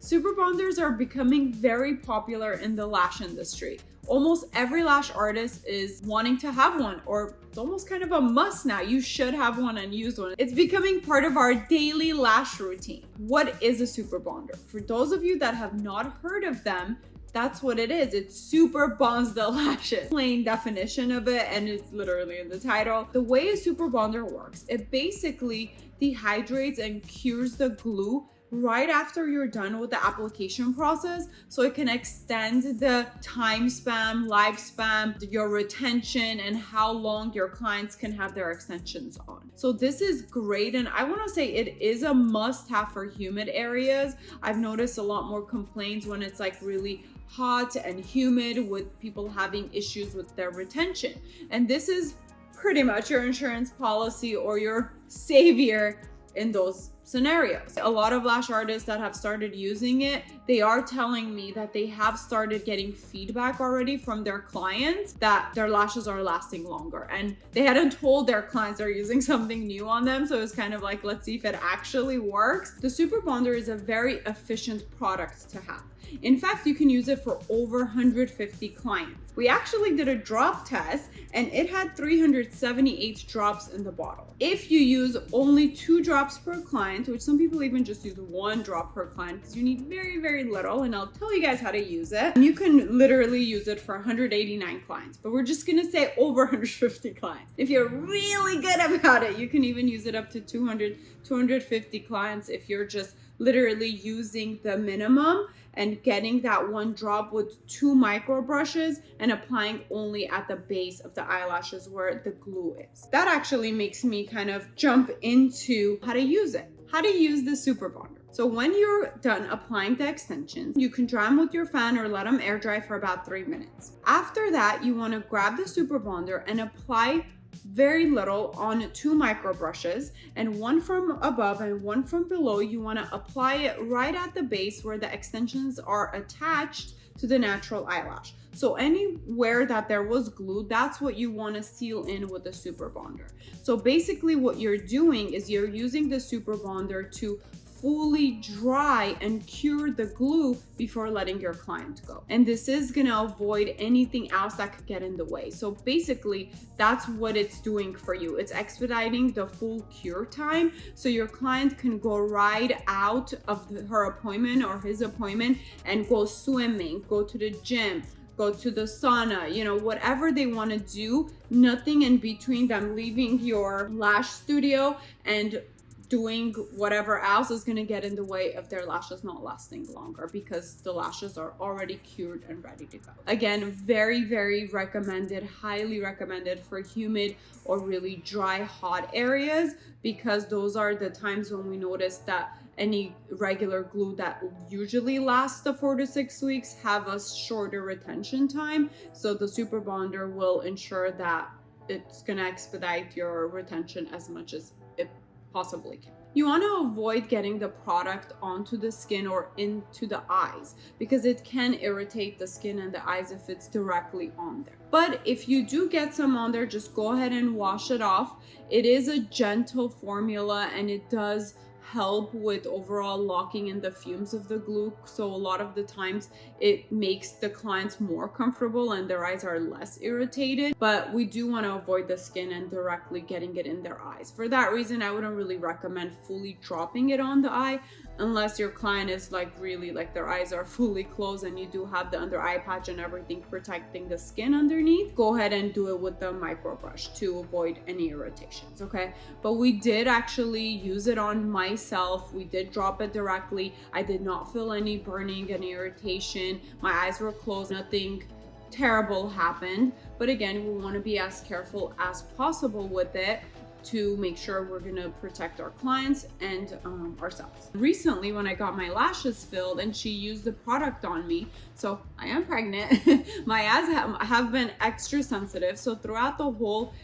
Super bonders are becoming very popular in the lash industry. Almost every lash artist is wanting to have one, or it's almost kind of a must now. You should have one and use one. It's becoming part of our daily lash routine. What is a super bonder? For those of you that have not heard of them, that's what it is. It super bonds the lashes. Plain definition of it, and it's literally in the title. The way a super bonder works, it basically dehydrates and cures the glue right after you're done with the application process, so it can extend the time span, lifespan, your retention, and how long your clients can have their extensions on. So this is great, and I want to say it is a must-have for humid areas. I've noticed a lot more complaints when it's like really hot and humid, with people having issues with their retention, and this is pretty much your insurance policy or your savior in those scenarios. A lot of lash artists that have started using it, they are telling me that they have started getting feedback already from their clients that their lashes are lasting longer, and they hadn't told their clients they're using something new on them, so it's kind of like, let's see if it actually works. The super bonder is a very efficient product to have. In fact, you can use it for over 150 clients. We actually did a drop test and it had 378 drops in the bottle. If you use only 2 drops per client, which some people even just use 1 drop per client because you need very, very little, and I'll tell you guys how to use it. You can literally use it for 189 clients, but we're just gonna say over 150 clients. If you're really good about it, you can even use it up to 200, 250 clients if you're just literally using the minimum and getting that 1 drop with 2 micro brushes and applying only at the base of the eyelashes where the glue is. That actually makes me kind of jump into how to use it, how to use the super bonder. So when you're done applying the extensions, you can dry them with your fan or let them air dry for about 3 minutes. After that, you want to grab the super bonder and apply very little on 2 micro brushes, and 1 from above and 1 from below. You want to apply it right at the base where the extensions are attached to the natural eyelash. So anywhere that there was glue, that's what you want to seal in with the super bonder. So basically what you're doing is you're using the super bonder to fully dry and cure the glue before letting your client go. And this is gonna avoid anything else that could get in the way. So basically, that's what it's doing for you. It's expediting the full cure time, so your client can go right out of her appointment or his appointment and go swimming, go to the gym, go to the sauna, you know, whatever they want to do, nothing in between them leaving your lash studio and doing whatever else is going to get in the way of their lashes not lasting longer, because the lashes are already cured and ready to go. Again, very, very recommended, highly recommended for humid or really dry, hot areas, because those are the times when we notice that any regular glue that usually lasts the 4 to 6 weeks have a shorter retention time. So the super bonder will ensure that it's going to expedite your retention as much as it possibly can. You want to avoid getting the product onto the skin or into the eyes, because it can irritate the skin and the eyes if it's directly on there. But if you do get some on there, just go ahead and wash it off. It is a gentle formula and it does help with overall locking in the fumes of the glue. So a lot of the times it makes the clients more comfortable and their eyes are less irritated, but we do want to avoid the skin and directly getting it in their eyes. For that reason, I wouldn't really recommend fully dropping it on the eye unless your client is like really like their eyes are fully closed and you do have the under eye patch and everything protecting the skin underneath. Go ahead and do it with the micro brush to avoid any irritations, okay? But we did actually use it on myself. We did drop it directly. I did not feel any burning, any irritation. My eyes were closed, nothing terrible happened. But again, we want to be as careful as possible with it to make sure we're gonna protect our clients and ourselves. Recently, when I got my lashes filled and she used the product on me, so I am pregnant, my eyes have been extra sensitive. So throughout the whole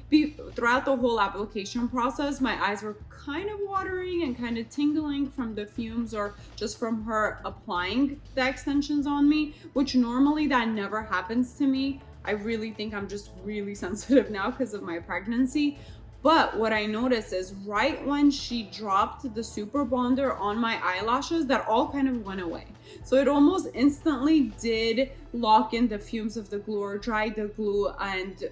application process, my eyes were kind of watering and kind of tingling from the fumes or just from her applying the extensions on me, which normally that never happens to me. I really think I'm just really sensitive now because of my pregnancy. But what I noticed is right when she dropped the super bonder on my eyelashes, that all kind of went away. So it almost instantly did lock in the fumes of the glue or dry the glue and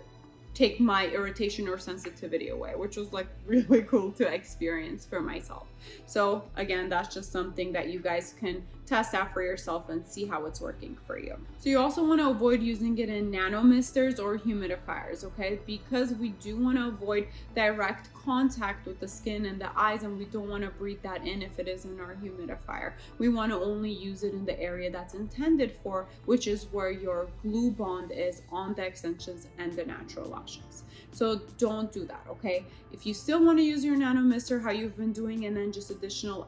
take my irritation or sensitivity away, which was like really cool to experience for myself. So again, that's just something that you guys can test out for yourself and see how it's working for you. So you also want to avoid using it in nano misters or humidifiers, okay? Because we do want to avoid direct contact with the skin and the eyes, and we don't want to breathe that in if it is in our humidifier. We want to only use it in the area that's intended for, which is where your glue bond is on the extensions and the natural lashes. So don't do that, okay? If you still want to use your nano mister how you've been doing and then just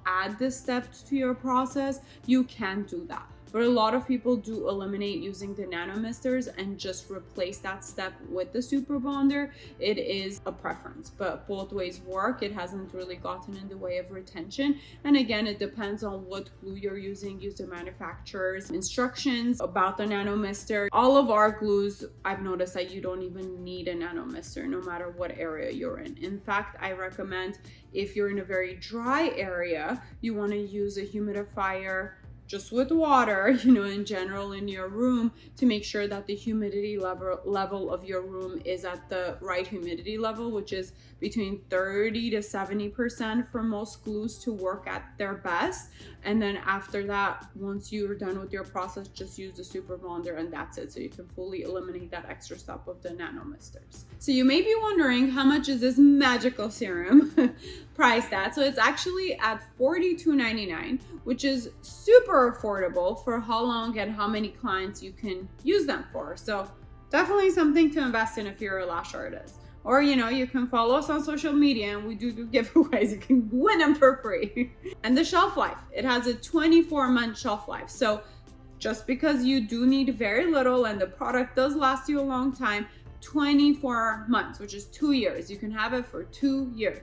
add this step to your process, you can do that. But a lot of people do eliminate using the nano misters and just replace that step with the super bonder. It is a preference, but both ways work. It hasn't really gotten in the way of retention. And again, it depends on what glue you're using. Use the manufacturer's instructions about the nano mister. All of our glues, I've noticed that you don't even need a nano mister no matter what area you're in. In fact, I recommend if you're in a very dry area, you want to use a humidifier just with water, in general in your room, to make sure that the humidity level of your room is at the right humidity level, which is between 30 to 70% for most glues to work at their best. And then after that, once you're done with your process, just use the super bonder and that's it. So you can fully eliminate that extra step of the nano misters. So you may be wondering, how much is this magical serum priced at? So it's actually at $42.99, which is super affordable for how long and how many clients you can use them for. So definitely something to invest in if you're a lash artist. Or, you can follow us on social media and we do giveaways. You can win them for free. And the shelf life, it has a 24-month shelf life. So just because you do need very little and the product does last you a long time, 24 months, which is 2 years. You can have it for 2 years.